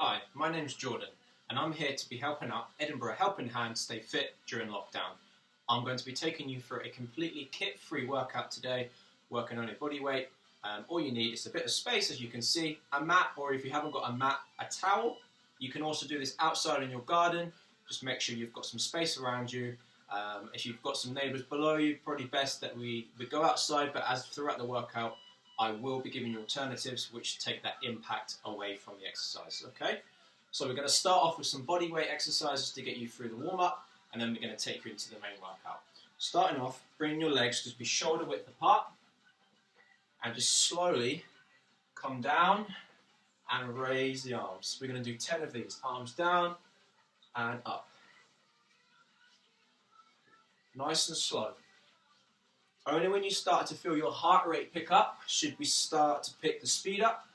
Hi, my name's Jordan, and I'm here to be helping out Edinburgh Helping Hand stay fit during lockdown. I'm going to be taking you through a completely kit-free workout today, working on your body weight. All you need is a bit of space, as you can see, a mat, or if you haven't got a mat, a towel. You can also do this outside in your garden. Just make sure you've got some space around you. If you've got some neighbours below you, probably best that we go outside, but as throughout the workout, I will be giving you alternatives which take that impact away from the exercise, okay? So we're going to start off with some body weight exercises to get you through the warm-up, and then we're going to take you into the main workout. Starting off, bring your legs just be shoulder width apart, and just slowly come down and raise the arms. We're going to do 10 of these, arms down and up. Nice and slow. Only when you start to feel your heart rate pick up should we start to pick the speed up.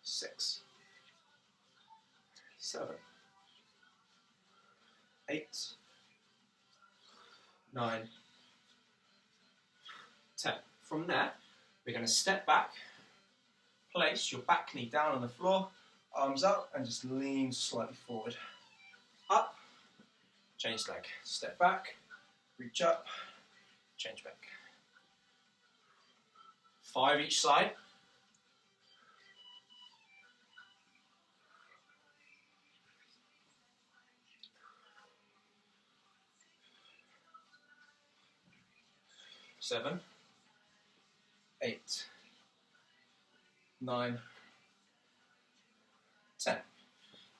Six, 7, 8, 9, 10. From there, we're going to step back, place your back knee down on the floor, arms up, and just lean slightly forward. Up, change leg, step back, reach up, change back. 5 each side. Seven, 8, 9, 10.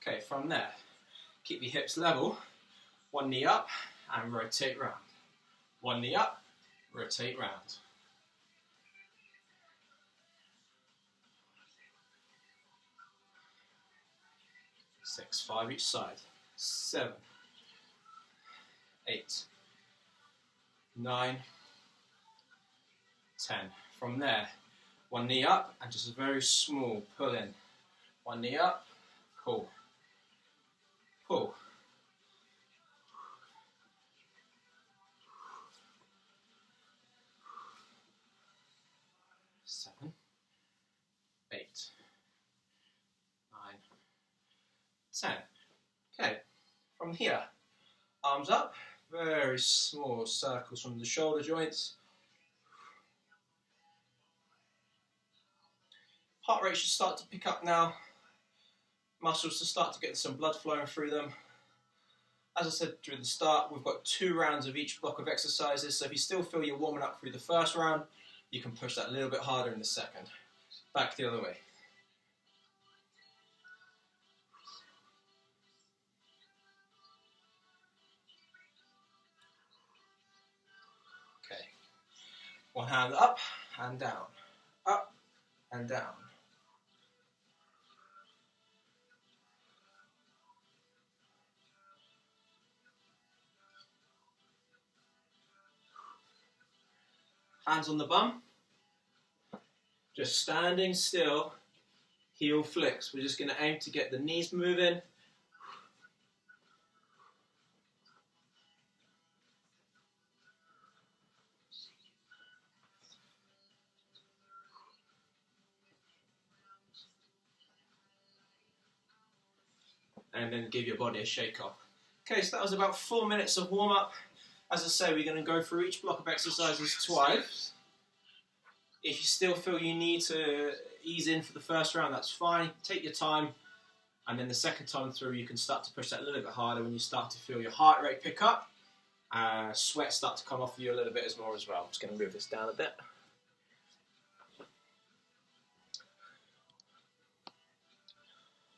Okay, from there, keep your hips level. One knee up and rotate round. One knee up, rotate round. 6, 5 each side. 7, 8, 9, 10. From there, one knee up and just a very small pull in. One knee up, pull, pull. 7, 8, 9, 10. Okay, from here, arms up, very small circles from the shoulder joints. Heart rate should start to pick up now. Muscles to start to get some blood flowing through them. As I said during the start, we've got 2 rounds of each block of exercises, so if you still feel you're warming up through the first round, you can push that a little bit harder in the second. Back the other way. Okay. One hand up and down. Up and down. Hands on the bum. Just standing still, heel flicks. We're just going to aim to get the knees moving. And then give your body a shake off. Okay, so that was about 4 minutes of warm up. As I say, we're going to go through each block of exercises twice. If you still feel you need to ease in for the first round, that's fine. Take your time. And then the second time through, you can start to push that a little bit harder when you start to feel your heart rate pick up. Sweat start to come off you a little bit more as well. I'm just going to move this down a bit.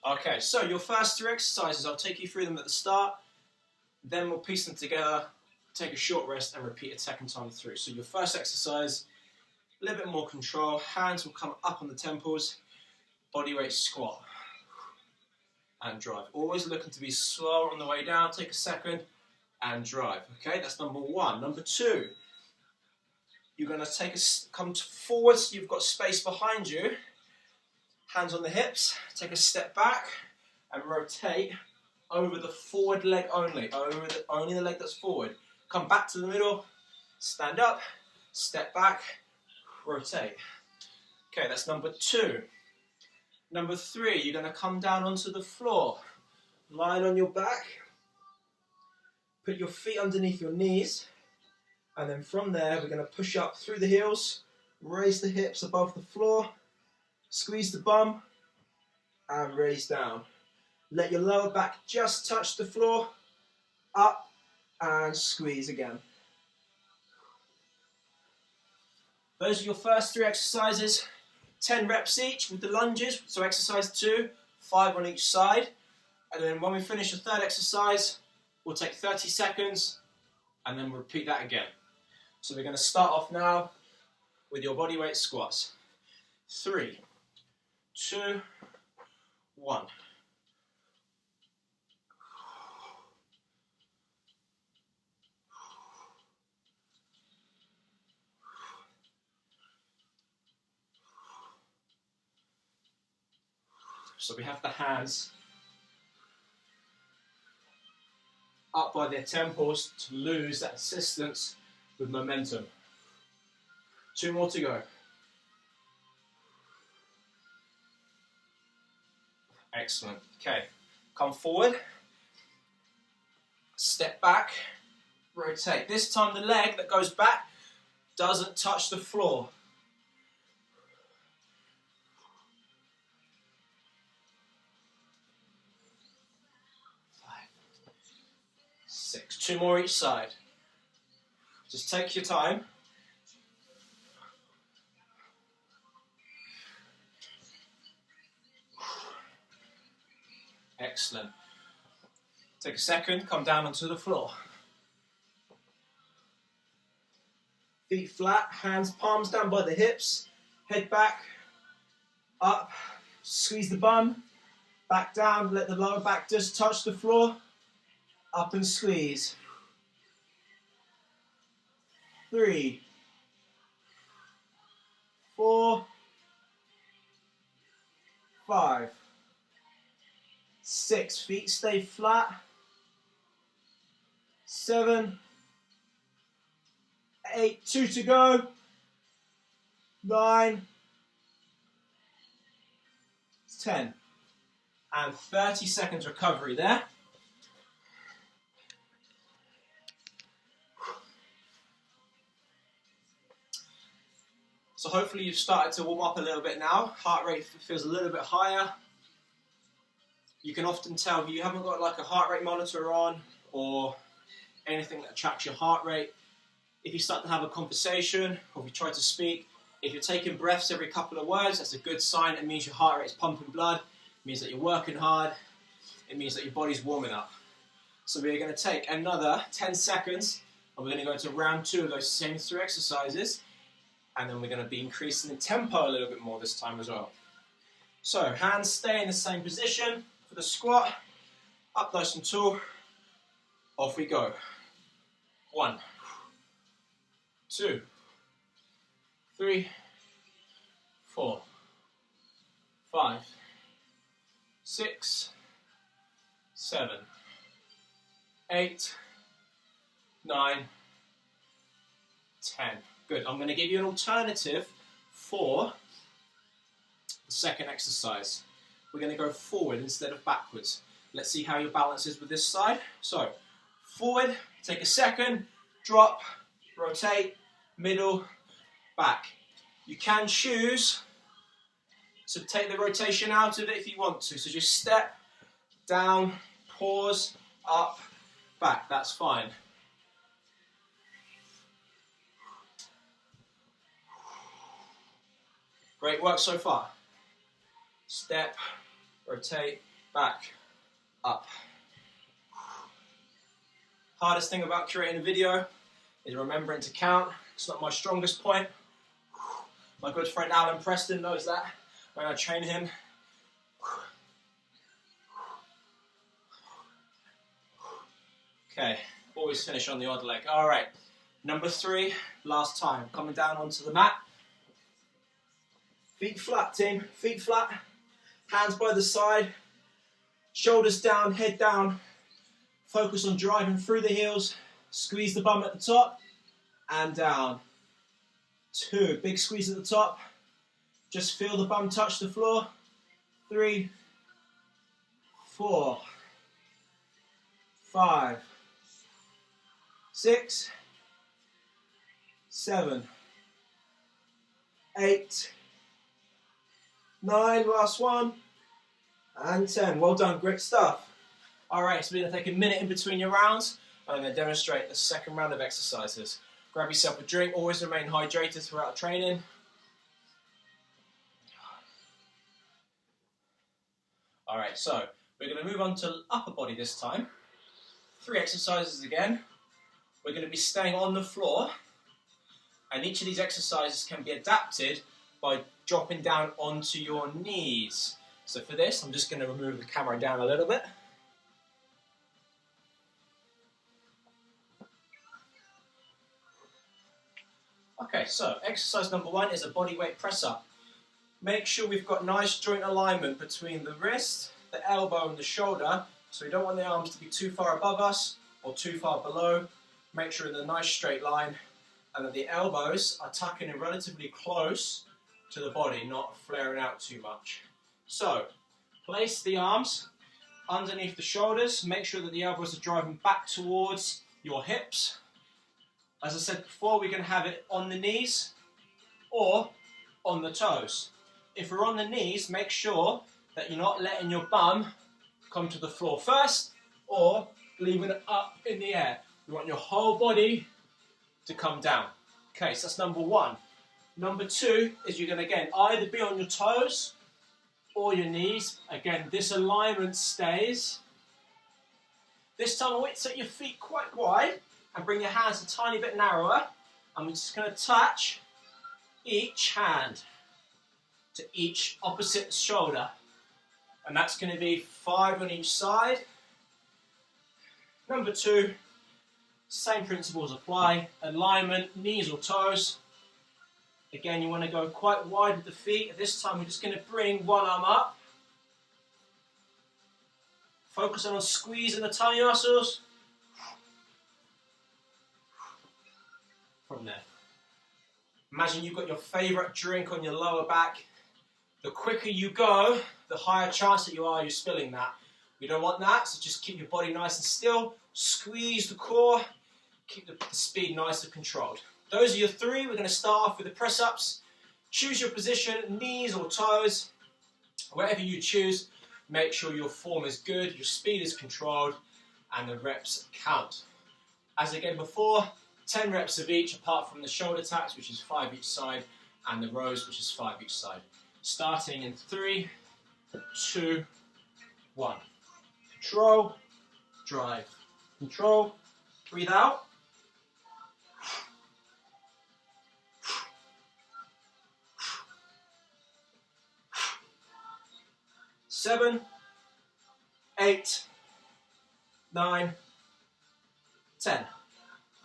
Okay, so your first 3 exercises, I'll take you through them at the start. Then we'll piece them together, take a short rest, and repeat it second time through. So your first exercise, a little bit more control. Hands will come up on the temples. Body weight squat. And drive. Always looking to be slower on the way down. Take a second and drive. Okay, that's number 1. Number 2, you're going to come forward so you've got space behind you. Hands on the hips. Take a step back and rotate over the forward leg only. Only the leg that's forward. Come back to the middle. Stand up. Step back. rotate. Okay, that's number 2. Number 3, you're going to come down onto the floor, lying on your back, put your feet underneath your knees, and then from there we're going to push up through the heels, raise the hips above the floor, squeeze the bum, and raise down. Let your lower back just touch the floor, up, and squeeze again. Those are your first 3 exercises, 10 reps each with the lunges, so exercise 2, 5 on each side. And then when we finish the 3rd exercise, we'll take 30 seconds and then repeat that again. So we're going to start off now with your bodyweight squats. 3, 2, 1. So we have the hands up by their temples to lose that assistance with momentum. 2 more to go. Excellent. Okay, come forward, step back, rotate. This time the leg that goes back doesn't touch the floor. 6. 2 more each side. Just take your time. Excellent. Take a second, come down onto the floor. Feet flat, hands, palms down by the hips, head back, up, squeeze the bum, back down, let the lower back just touch the floor. Up and squeeze. 3, 4, 5, 6. Feet stay flat. 7, 8. 2 to go. 9, 10. And 30 seconds recovery there. So hopefully you've started to warm up a little bit now. Heart rate feels a little bit higher. You can often tell if you haven't got like a heart rate monitor on or anything that tracks your heart rate. If you start to have a conversation or if you try to speak, if you're taking breaths every couple of words, that's a good sign. It means your heart rate is pumping blood. It means that you're working hard. It means that your body's warming up. So we're going to take another 10 seconds and we're going to go into round 2 of those same 3 exercises. And then we're going to be increasing the tempo a little bit more this time as well. So, hands stay in the same position for the squat. Up nice and tall. Off we go. 1, 2, 3, 4, 5, 6, 7, 8, 9, 10. Good. I'm going to give you an alternative for the second exercise. We're going to go forward instead of backwards. Let's see how your balance is with this side. So, forward, take a second, drop, rotate, middle, back. You can choose to take the rotation out of it if you want to. So just step, down, pause, up, back. That's fine. Great work so far. Step, rotate, back, up. Hardest thing about creating a video is remembering to count. It's not my strongest point. My good friend Alan Preston knows that when I train him. Okay, always finish on the odd leg. All right, number 3, last time. Coming down onto the mat. Feet flat, team. Feet flat. Hands by the side. Shoulders down, head down. Focus on driving through the heels. Squeeze the bum at the top and down. 2, big squeeze at the top. Just feel the bum touch the floor. 3, 4, 5, 6, 7, 8, 9, last one, and 10. Well done, great stuff. All right, so we're going to take a minute in between your rounds, and I'm going to demonstrate the second round of exercises. Grab yourself a drink, always remain hydrated throughout training. All right, so we're going to move on to upper body this time. 3 exercises again. We're going to be staying on the floor, and each of these exercises can be adapted by dropping down onto your knees. So for this, I'm just going to remove the camera down a little bit. Okay, so exercise number 1 is a body weight press up. Make sure we've got nice joint alignment between the wrist, the elbow and the shoulder, so we don't want the arms to be too far above us or too far below. Make sure in a nice straight line, and that the elbows are tucking in relatively close to the body, not flaring out too much. So, place the arms underneath the shoulders, make sure that the elbows are driving back towards your hips. As I said before, we're going to have it on the knees or on the toes. If we're on the knees, make sure that you're not letting your bum come to the floor first or leaving it up in the air. You want your whole body to come down. Okay, so that's number 1. Number 2 is you're going to, again, either be on your toes or your knees. Again, this alignment stays. This time I want you to set your feet quite wide and bring your hands a tiny bit narrower. And we're just going to touch each hand to each opposite shoulder. And that's going to be 5 on each side. Number 2, same principles apply. Alignment, knees or toes. Again, you want to go quite wide with the feet. At this time, we're just going to bring one arm up. Focusing on squeezing the tummy muscles. From there. Imagine you've got your favourite drink on your lower back. The quicker you go, the higher chance that you're spilling that. We don't want that, so just keep your body nice and still. Squeeze the core. Keep the speed nice and controlled. Those are your 3. We're going to start off with the press-ups. Choose your position, knees or toes. Whatever you choose, make sure your form is good, your speed is controlled, and the reps count. As again before, 10 reps of each, apart from the shoulder taps, which is 5 each side, and the rows, which is 5 each side. Starting in 3, 2, 1. Control, drive. Control, breathe out. 7, 8, 9, 10.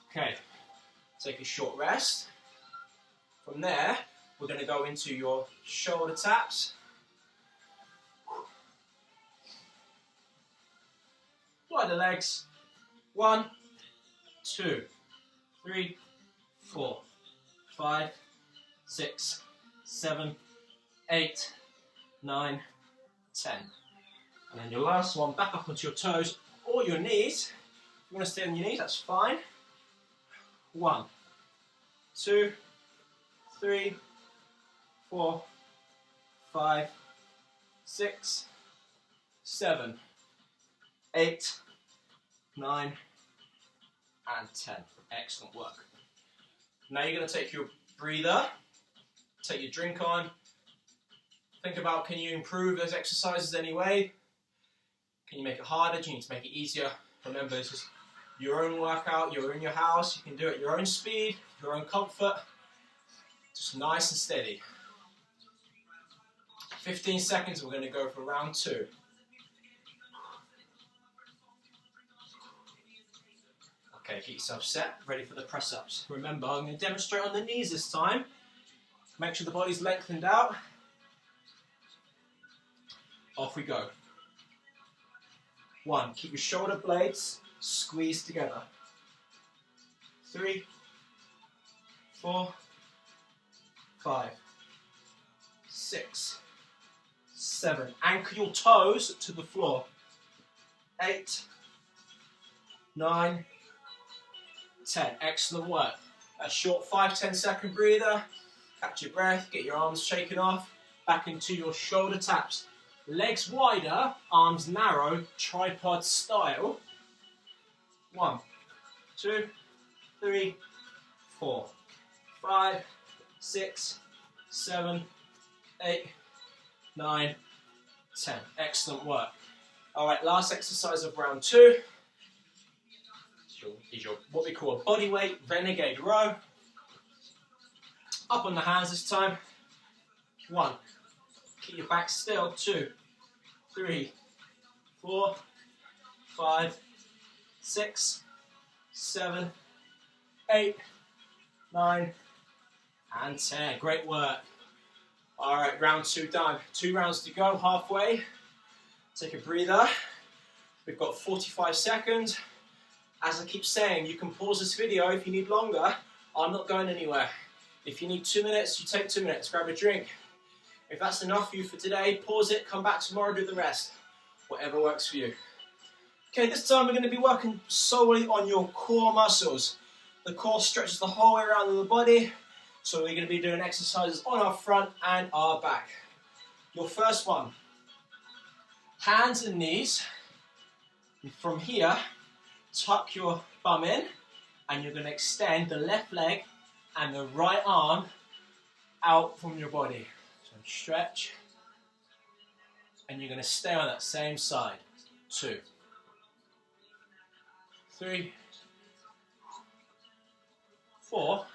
Okay, take a short rest. From there, we're going to go into your shoulder taps. Wide the legs. 1, 2, 3, 4, 5, 6, 7, 8, 9, 10. And then your last one, back up onto your toes or your knees. If you want to stay on your knees, that's fine. 1, 2, 3, 4, 5, 6, 7, 8, 9, and 10. Excellent work. Now you're going to take your breather, take your drink on. Think about, can you improve those exercises anyway? Can you make it harder? Do you need to make it easier? Remember, this is your own workout, you're in your house, you can do it at your own speed, your own comfort. Just nice and steady. 15 seconds, we're going to go for round 2. Okay, get yourself set, ready for the press-ups. Remember, I'm going to demonstrate on the knees this time. Make sure the body's lengthened out. Off we go. 1, keep your shoulder blades squeezed together. 3, 4, 5, 6, 7. Anchor your toes to the floor. 8, 9, 10. Excellent work. A short 5-10 second breather. Catch your breath, get your arms shaken off. Back into your shoulder taps. Legs wider, arms narrow, tripod style. 1, 2, 3, 4, 5, 6, 7, 8, 9, 10. Excellent work. All right, last exercise of round 2 is your what we call a bodyweight renegade row. Up on the hands this time. 1. Keep your back still. 2, 3, 4, 5, 6, 7, 8, 9, and 10. Great work. All right, round 2 done. 2 rounds to go, halfway. Take a breather. We've got 45 seconds. As I keep saying, you can pause this video if you need longer. I'm not going anywhere. If you need 2 minutes, you take 2 minutes. Grab a drink. If that's enough for you for today, pause it, come back tomorrow, do the rest. Whatever works for you. Okay, this time we're going to be working solely on your core muscles. The core stretches the whole way around the body, so we're going to be doing exercises on our front and our back. Your first one, hands and knees. And from here, tuck your bum in, and you're going to extend the left leg and the right arm out from your body. So stretch, and you're going to stay on that same side. 2, 3, 4,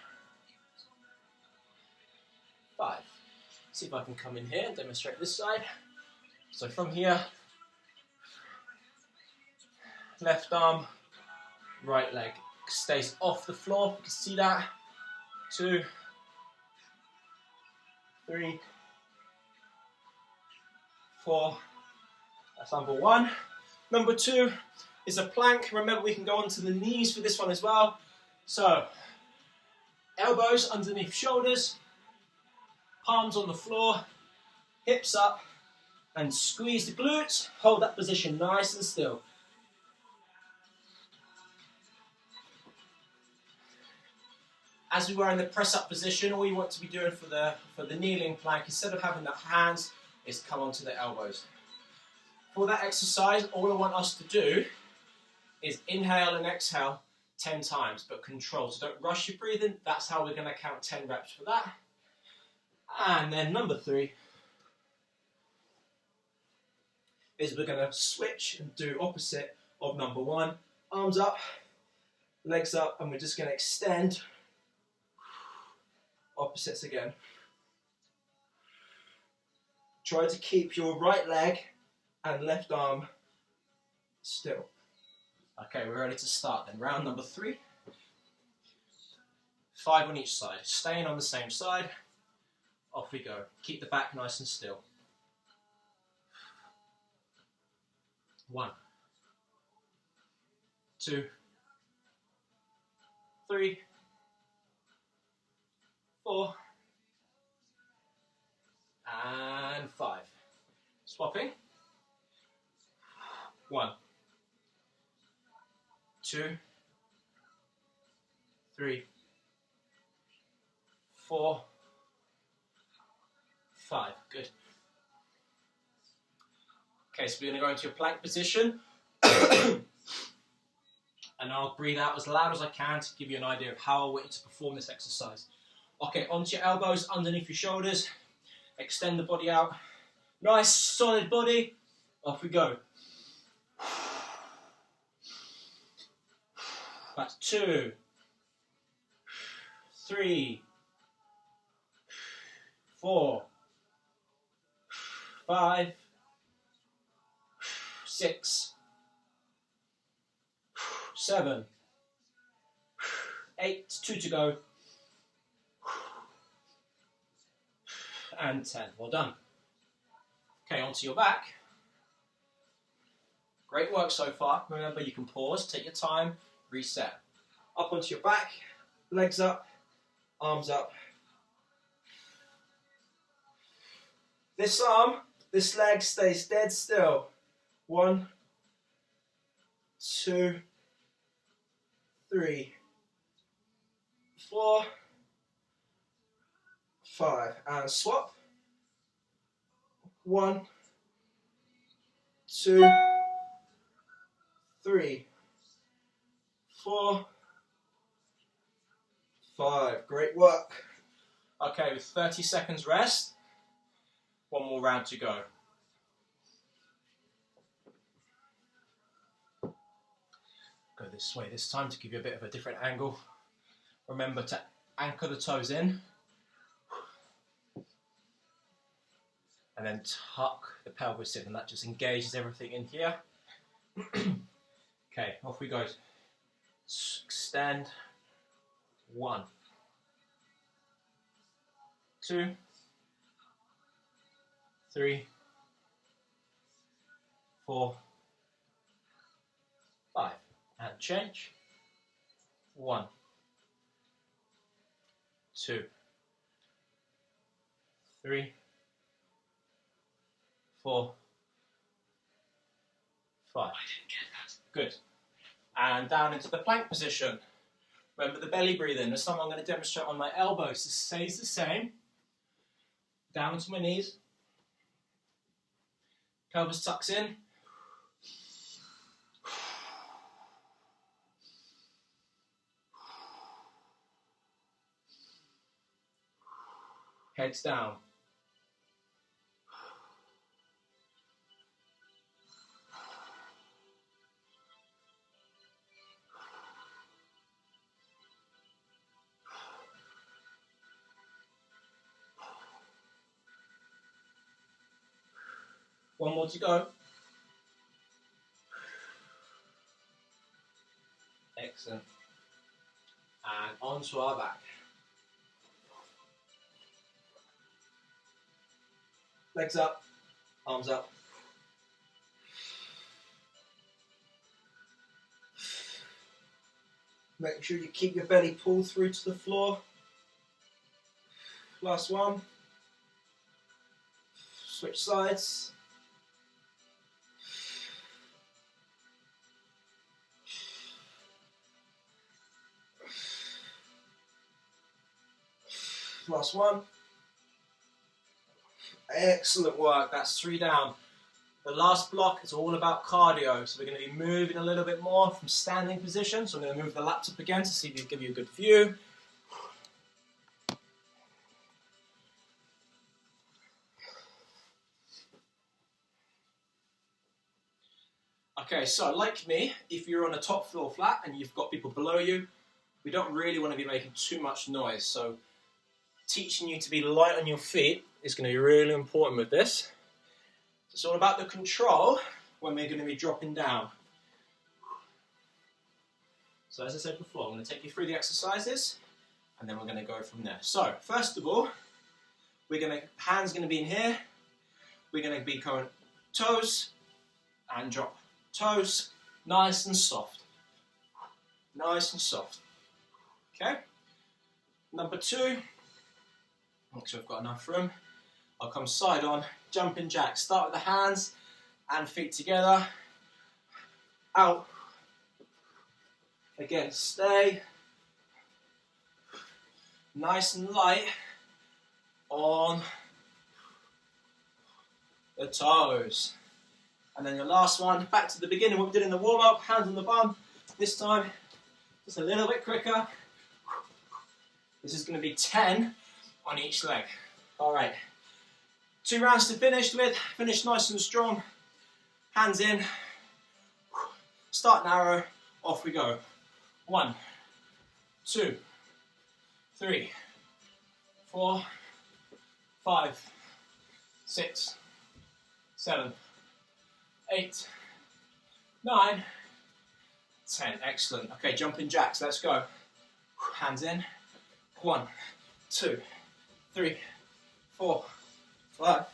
5. See if I can come in here and demonstrate this side. So from here, left arm, right leg stays off the floor. You can see that. 2, 3, 4. That's number 1. Number 2 is a plank. Remember, we can go onto the knees for this one as well. So, elbows underneath shoulders, palms on the floor, hips up, and squeeze the glutes. Hold that position nice and still. As we were in the press-up position, all you want to be doing for the kneeling plank, instead of having the hands, is come onto the elbows. For that exercise, all I want us to do is inhale and exhale 10 times, but control. So don't rush your breathing. That's how we're going to count 10 reps for that. And then number 3 is we're going to switch and do opposite of number 1. Arms up, legs up, and we're just going to extend. Opposites again. Try to keep your right leg and left arm still. Okay, we're ready to start then. Round number 3. 5 on each side. Staying on the same side. Off we go. Keep the back nice and still. 1, 2, 3, 4, and 5. Swapping. 1, 2, 3, 4, 5. Good. Okay, so we're going to go into a plank position. And I'll breathe out as loud as I can to give you an idea of how I want you to perform this exercise. Okay, onto your elbows, underneath your shoulders. Extend the body out. Nice, solid body. Off we go. That's 2, 3, 4, 5, 6, 7, 8, 2 to go. And 10. Well done. Okay, onto your back. Great work so far. Remember, you can pause, take your time, reset. Up onto your back, legs up, arms up. This arm, this leg stays dead still. 1, 2, 3, 4, 5. And swap. 1, 2, 3, 4, 5. Great work. Okay, with 30 seconds rest, one more round to go. Go this way this time to give you a bit of a different angle. Remember to anchor the toes in. And then tuck the pelvis in, and that just engages everything in here. Okay, off we go. Extend. 1, 2, 3, 4, 5. And change. 1, 2, 3, 4, 5. Good. And down into the plank position. Remember the belly breathing. This time I'm going to demonstrate on my elbows. This stays the same. Down to my knees. Pelvis tucks in. Heads down. One more to go. Excellent. And onto our back. Legs up, arms up. Make sure you keep your belly pulled through to the floor. Last one. Switch sides. Last one. Excellent work. That's 3 down. The last block is all about cardio. So we're going to be moving a little bit more from standing position. So I'm going to move the laptop again to see if it give you a good view. Okay, so like me, if you're on a top floor flat and you've got people below you, we don't really want to be making too much noise. So teaching you to be light on your feet is going to be really important with this. It's all about the control when we're going to be dropping down. So as I said before, I'm going to take you through the exercises and then we're going to go from there. So first of all, hands going to be in here. We're going to be going toes and drop. Toes, nice and soft. Nice and soft. Okay? Number 2, make sure I've got enough room. I'll come side on, jumping jack. Start with the hands and feet together. Out. Again, stay. Nice and light on the toes. And then your last one, back to the beginning, what we did in the warm-up, hands on the bum. This time, just a little bit quicker. This is going to be 10 on each leg. All right. 2 rounds to finish with. Finish nice and strong. Hands in. Start narrow. Off we go. 1, 2, 3, 4, 5, 6, 7, 8, 9, 10. Excellent. Okay, jumping jacks. Let's go. Hands in. 1, 2, 3, 4, 5,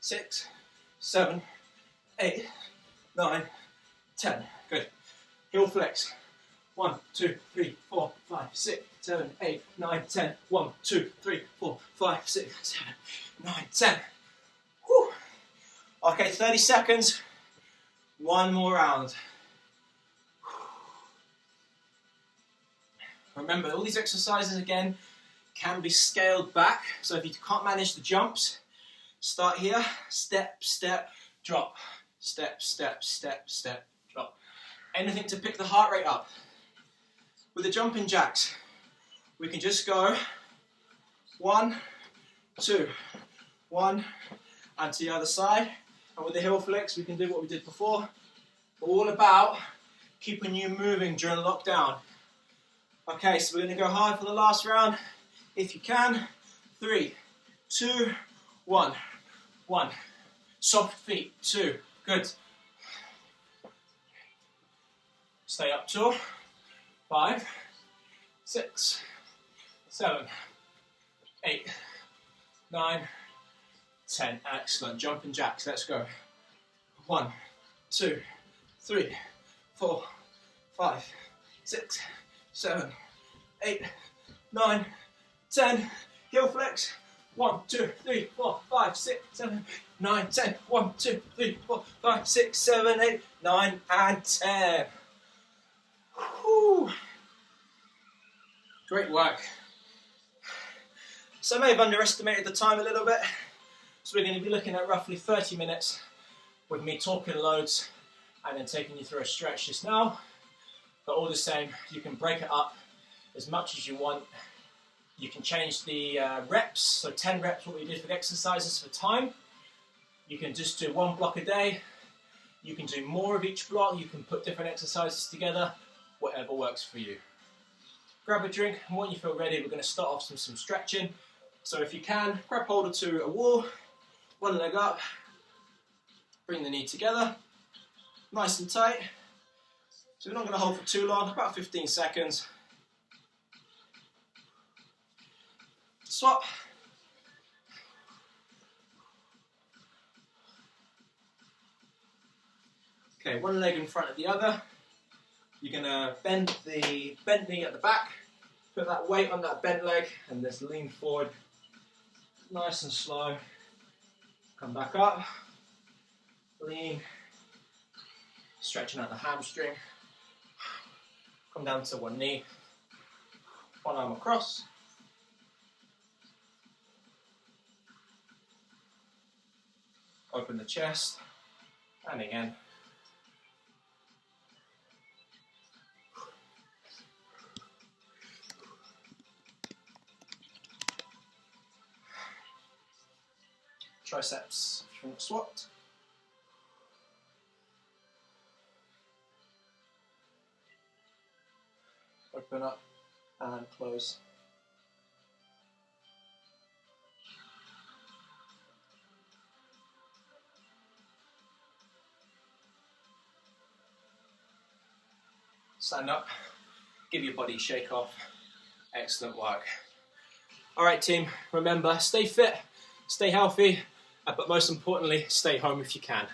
6, 7, 8, 9, 10. Good. Heel flex. 1, 2, 3, 4, 5, 6, 7, 8, 9, 10. 1, 2, 3, 4, 5, 6, 7, 9, 10. Okay, 30 seconds. One more round. Remember, all these exercises, again, can be scaled back. So if you can't manage the jumps, start here. Step, step, drop. Step, step, step, step, drop. Anything to pick the heart rate up. With the jumping jacks, we can just go 1, 2, 1, and to the other side. And with the heel flicks, we can do what we did before. All about keeping you moving during lockdown. Okay, so we're going to go hard for the last round. If you can, 3, 2, 1. 1. Soft feet. 2. Good. Stay up tall. 5, 6, 7, 8, 9, 10. Excellent. Jumping jacks. Let's go. 1, 2, 3, 4, 5, 6, 7, 8, 9, 10. Heel flex. 1, 2, 3, 4, 5, 6, 7, 9, 10. 1, 2, 3, 4, 5, 6, 7, 8, 9, and 10. Whew. Great work. So I may have underestimated the time a little bit. So we're going to be looking at roughly 30 minutes with me talking loads and then taking you through a stretch just now. But all the same, you can break it up as much as you want. You can change the reps, so 10 reps, what we did for the exercises for time. You can just do one block a day. You can do more of each block. You can put different exercises together, whatever works for you. Grab a drink, and when you feel ready, we're going to start off with some stretching. So if you can, grab hold onto a wall, one leg up, bring the knee together, nice and tight. So we're not going to hold for too long, about 15 seconds. Swap. Okay, one leg in front of the other. You're going to bend the bent knee at the back, put that weight on that bent leg, and just lean forward, nice and slow. Come back up, lean, stretching out the hamstring. Come down to one knee, one arm across. Open the chest, and again. Triceps shrink squat. Open up and close. Stand up, give your body a shake off. Excellent work. All right, team, remember, stay fit, stay healthy, but most importantly, stay home if you can.